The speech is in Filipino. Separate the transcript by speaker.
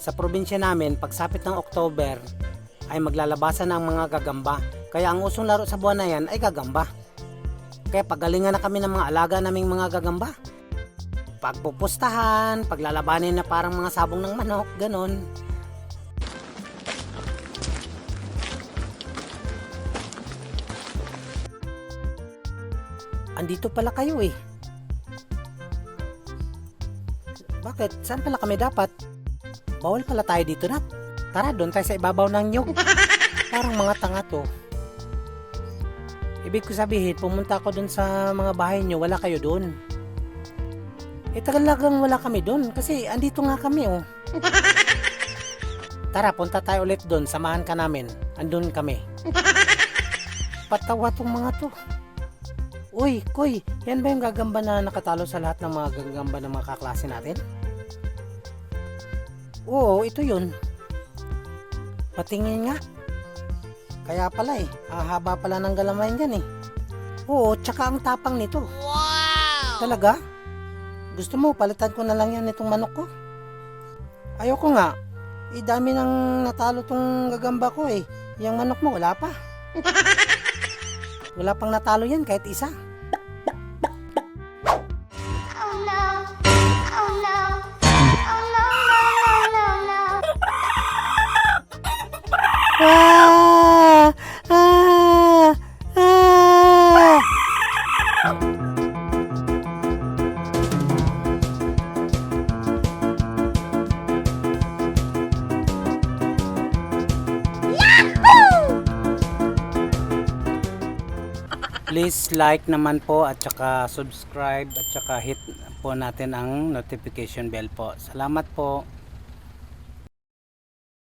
Speaker 1: Sa probinsya namin, pagsapit ng October, ay maglalabasan ng mga gagamba. Kaya ang usong laro sa buwan na yan ay gagamba. Kaya pagalingan na kami ng mga alaga naming mga gagamba. Pagpupustahan, paglalabanin na parang mga sabong ng manok, ganon. Andito pala kayo eh. Bakit? Saan pala kami dapat? Bawal pala tayo dito, Nat. Tara, doon tayo sa ibabaw ng nyug. Parang mga tanga to. Ibig ko sabihin, pumunta ako doon sa mga bahay nyo, wala kayo doon. Talagang wala kami doon kasi andito nga kami oh. Tara, punta tayo ulit doon, samahan ka namin. Andun kami. Patawa tong mga to. Uy, Koy, yan ba yung gagamba na nakatalo sa lahat ng mga gagamba ng mga kaklase natin? Oo, ito yun. Patingin nga. Kaya pala eh, ang haba pala ng galamay yan eh. Oo, tsaka ang tapang nito. Wow! Talaga? Gusto mo, palitan ko na lang yan itong manok ko? Ayoko nga. Dami nang natalo tong gagamba ko eh. Yung manok mo, wala pa. Wala pang natalo yan kahit isa.
Speaker 2: Oh no. Oh no. Oh no, no, no, no, no.
Speaker 1: Ah! Ah! Ah! Please like naman po at saka subscribe at saka hit po natin ang notification bell po. Salamat po.